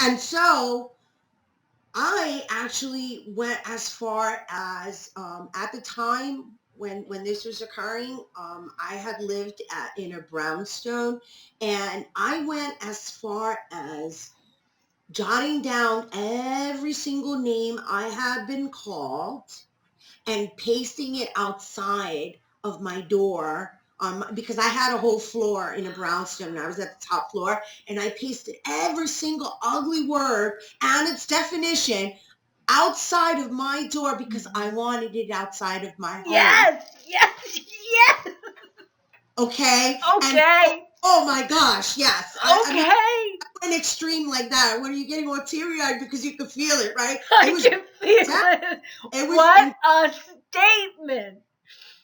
And so I actually went as far as at the time when this was occurring, I had lived in a brownstone, and I went as far as jotting down every single name I had been called and pasting it outside of my door, because I had a whole floor in a brownstone and I was at the top floor, and I pasted every single ugly word and its definition outside of my door because I wanted it outside of my home. Yes, yes, yes. Okay? And Okay, oh my gosh, yes. I mean, okay. an extreme like that when you're getting all teary-eyed because you can feel it, right? It I was can feel it. it was What a statement.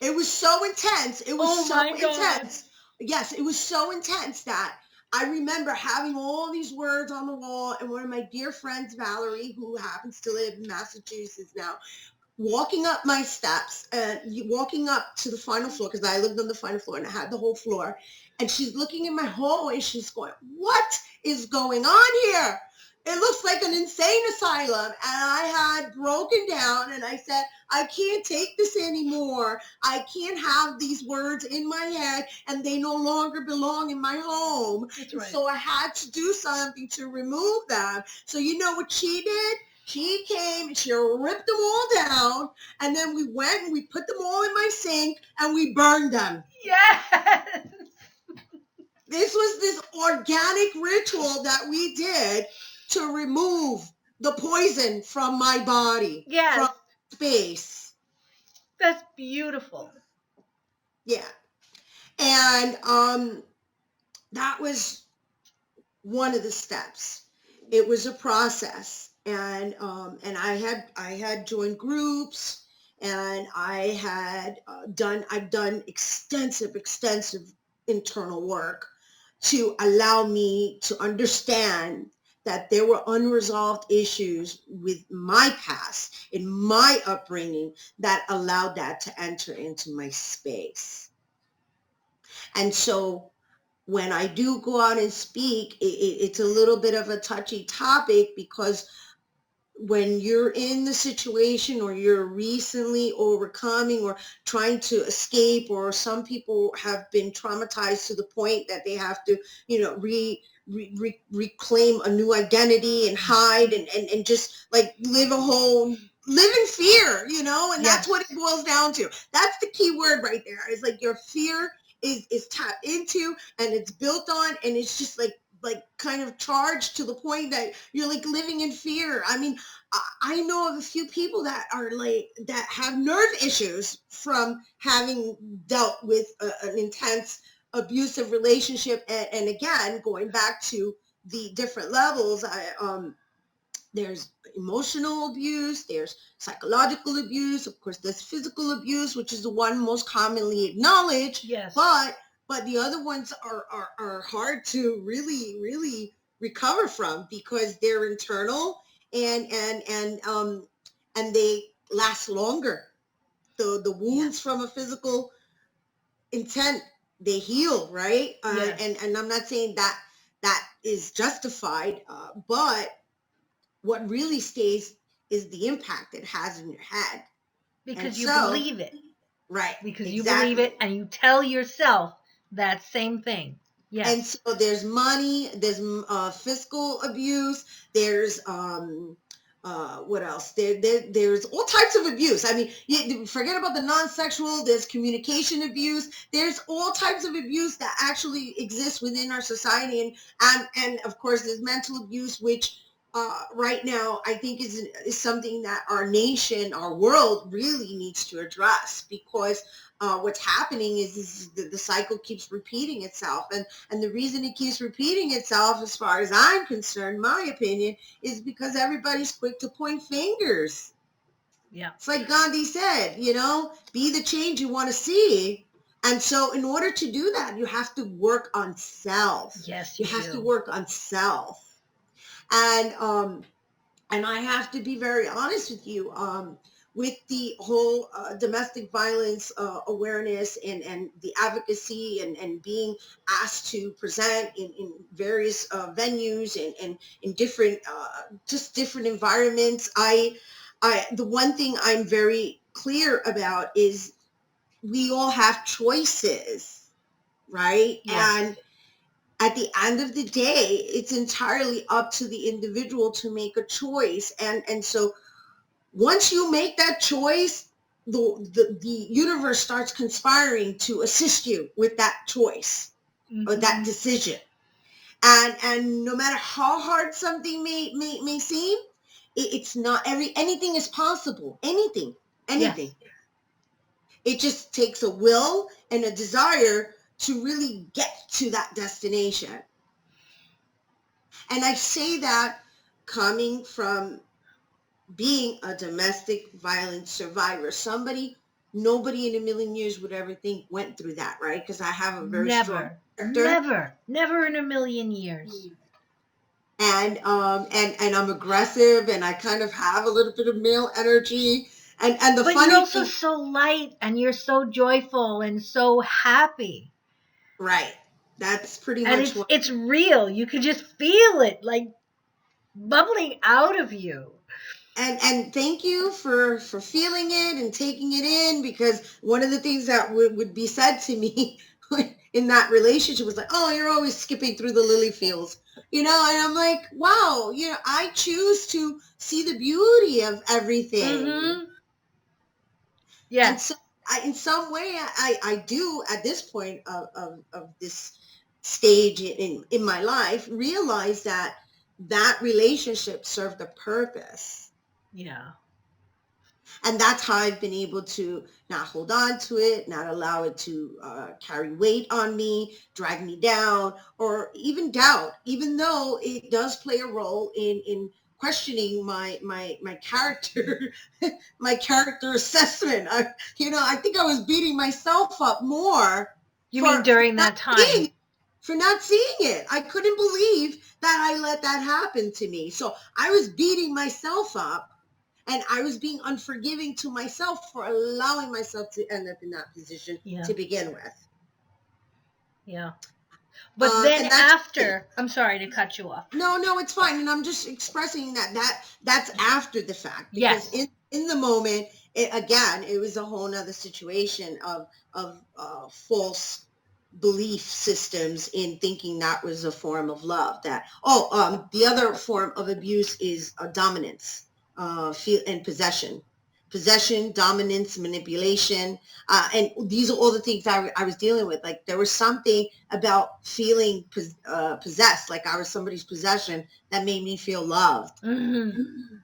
it was so intense. It was Oh so my God. intense. Yes, it was so intense that I remember having all these words on the wall, and one of my dear friends, Valerie, who happens to live in Massachusetts now, walking up my steps and walking up to the final floor, because I lived on the final floor and I had the whole floor. And she's looking in my hallway and she's going, "What is going on here? It looks like an insane asylum." And I had broken down and I said, "I can't take this anymore. I can't have these words in my head and they no longer belong in my home." That's And right. so I had to do something to remove them. So you know what she did? She came, she ripped them all down, and then we went and we put them all in my sink and we burned them. Yes. This was this organic ritual that we did to remove the poison from my body, Yes. from space. That's beautiful. Yeah. And that was one of the steps. It was a process, and I had joined groups, and I've done extensive internal work to allow me to understand that there were unresolved issues with my past, in my upbringing, that allowed that to enter into my space. And so when I do go out and speak, it's a little bit of a touchy topic, because when you're in the situation, or you're recently overcoming or trying to escape, or some people have been traumatized to the point that they have to, reclaim a new identity and hide, and just like live in fear, and that's Yes. what it boils down to. That's the key word right there. Is like your fear is tapped into, and it's built on, and it's just like kind of charged to the point that you're like living in fear. I mean, I know of a few people that are like that have nerve issues from having dealt with an intense abusive relationship, and again, going back to the different levels, there's emotional abuse, there's psychological abuse, of course there's physical abuse, which is the one most commonly acknowledged. Yes. But the other ones are hard to really recover from, because they're internal, and they last longer. The wounds from a physical intent, they heal, right? Yes. And I'm not saying that that is justified, but what really stays is the impact it has in your head. Because you So, believe it. right, Because you believe exactly. it and you tell yourself that same thing. Yes. And so there's money, there's fiscal abuse, there's what else? There's all types of abuse. I mean, you forget about the non-sexual. There's communication abuse. There's all types of abuse that actually exists within our society, and of course there's mental abuse, which right now I think is something that our nation, our world, really needs to address, because what's happening is the cycle keeps repeating itself, and the reason it keeps repeating itself, as far as I'm concerned, my opinion, is because everybody's quick to point fingers. Yeah. It's like Gandhi said, be the change you want to see. And so in order to do that, you have to work on self. Yes, You have to work on self. And I have to be very honest with you. with the whole domestic violence awareness and the advocacy and being asked to present in various venues and in different just different environments, the one thing I'm very clear about is we all have choices, right? Yes. And at the end of the day, it's entirely up to the individual to make a choice. And so once you make that choice, the universe starts conspiring to assist you with that choice or that decision. And no matter how hard something may seem, it's not anything is possible. Anything. Yes. It just takes a will and a desire to really get to that destination. And I say that coming from being a domestic violence survivor, nobody in a million years would ever think went through that, right? Because I have a very strong character. Never in a million years. And I'm aggressive, and I kind of have a little bit of male energy. And the But funny you're also thing, so light and you're so joyful and so happy. right? That's pretty And much what. it's real. You can just feel it like bubbling out of you. And thank you for feeling it and taking it in, because one of the things that would be said to me in that relationship was like, oh, you're always skipping through the lily fields, and I'm like, wow, I choose to see the beauty of everything. Mm-hmm. And Yes. so in some way I do at this point of this stage in my life realize that relationship served a purpose. Yeah. And that's how I've been able to not hold on to it, not allow it to carry weight on me, drag me down, or even doubt, even though it does play a role in questioning my character, my character assessment. I think I was beating myself up more You mean during not that time? for not seeing it. I couldn't believe that I let that happen to me. So I was beating myself up, and I was being unforgiving to myself for allowing myself to end up in that position Yeah. to begin with. Yeah. But then And that's it. I'm sorry to cut you off. No, it's fine. And I'm just expressing that's after the fact, because Yes. in the moment, it was a whole nother situation of false belief systems in thinking that was a form of love. The other form of abuse is dominance, feel and possession, dominance, manipulation. And these are all the things I was dealing with. Like there was something about feeling possessed, like I was somebody's possession, that made me feel loved. Mm-hmm.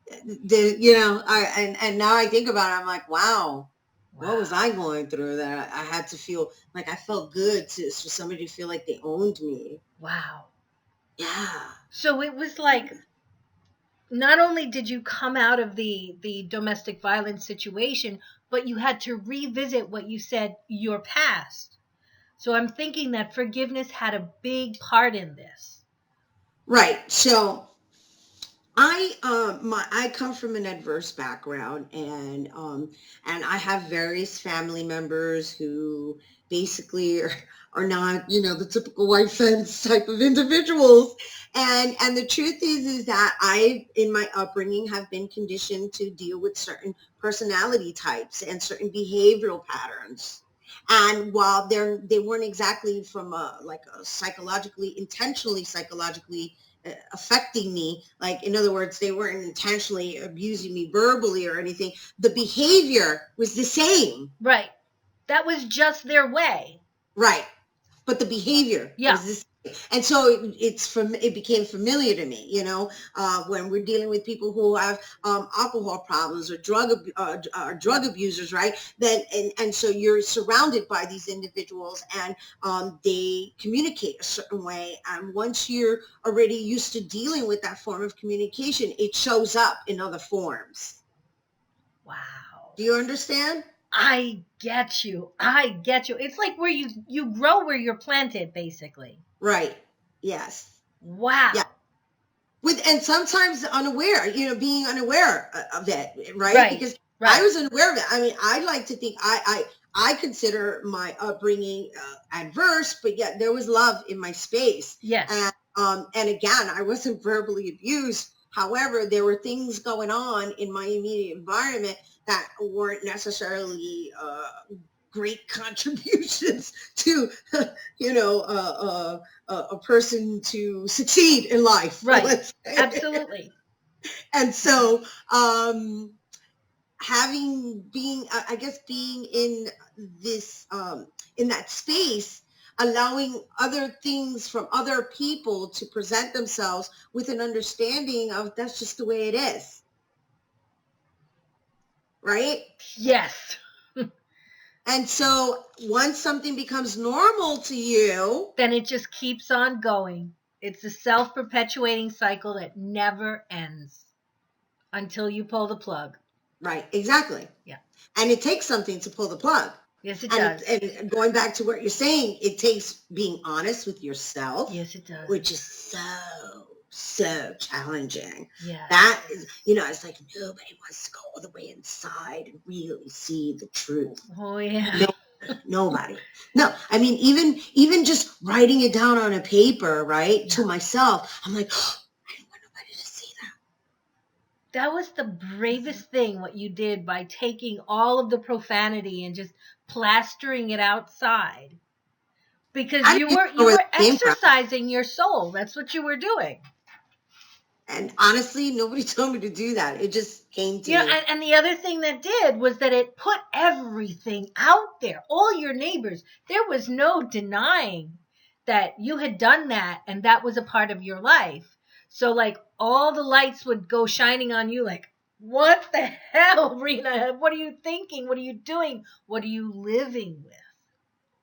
And now I think about it, I'm like, wow, what was Wow. I going through that I had to feel like I felt good for somebody to feel like they owned me? Wow. Yeah. So it was like not only did you come out of the domestic violence situation, but you had to revisit what you said, your past. So I'm thinking that forgiveness had a big part in this. Right. So I come from an adverse background, and I have various family members who basically are not, the typical white fence type of individuals. And the truth is that I, in my upbringing, have been conditioned to deal with certain personality types and certain behavioral patterns. And while they weren't exactly from like a intentionally psychologically affecting me, like in other words, they weren't intentionally abusing me verbally or anything, the behavior was the same. Right. That was just their way. Right. But the behavior Yeah. was the same. And so it became familiar to me, when we're dealing with people who have alcohol problems or drug abusers, right? Then and so you're surrounded by these individuals, and they communicate a certain way. And once you're already used to dealing with that form of communication, it shows up in other forms. Wow. Do you understand? I get you. I get you. It's like where you grow where you're planted, basically. Right. Yes. Wow. Yeah. And sometimes unaware, being unaware of it, right? Right. Because I Right. was unaware of it. I mean, I like to think I consider my upbringing adverse, but yet there was love in my space. Yes. And again, I wasn't verbally abused. However, there were things going on in my immediate environment that weren't necessarily great contributions to, a person to succeed in life. Right. Let's say. Absolutely. And so, I guess being in this, in that space, allowing other things from other people to present themselves with an understanding of that's just the way it is. Right? Yes. And so once something becomes normal to you, Then it just keeps on going. It's a self-perpetuating cycle that never ends until you pull the plug. right, exactly. Yeah. And it takes something to pull the plug. Yes, it And does. and going back to what you're saying, it takes being honest with yourself, Yes, it does. which is so challenging. Yeah. That is, it's like nobody wants to go all the way inside and really see the truth. Oh yeah. Nobody. No, I mean, even just writing it down on a paper, right, to myself, I'm like, oh, I don't want nobody to see that. That was the bravest thing what you did by taking all of the profanity and just plastering it outside. Because I you didn't were know where you were that came from. exercising your soul. That's what you were doing. And honestly, nobody told me to do that. It just came to Yeah, me. and the other thing that did was that it put everything out there. All your neighbors. There was no denying that you had done that and that was a part of your life. So like all the lights would go shining on you like, what the hell, Rena? What are you thinking? What are you doing? What are you living with?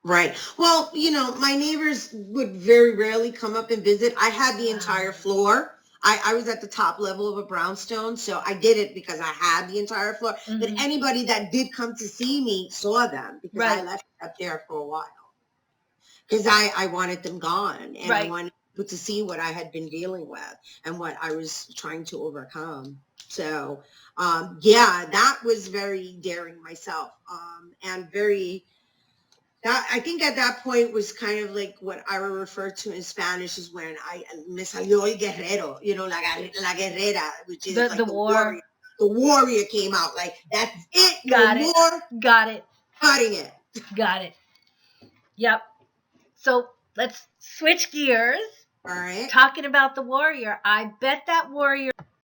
Right. Well, my neighbors would very rarely come up and visit. I had the entire floor. I was at the top level of a brownstone, so I did it because I had the entire floor. But Mhm. anybody that did come to see me saw them because I Right. left up there for a while because I wanted them gone and I Right. wanted people to see what I had been dealing with and what I was trying to overcome. So, yeah, that was very daring myself, and very. That I think at that point was kind of like what I would refer to in Spanish is when me salió el guerrero, la guerrera, which is The like the war. warrior. The warrior came out like that's it, no Got it. more Got it. cutting it. Got it. Yep. So let's switch gears. All right. Talking about the warrior, I bet that warrior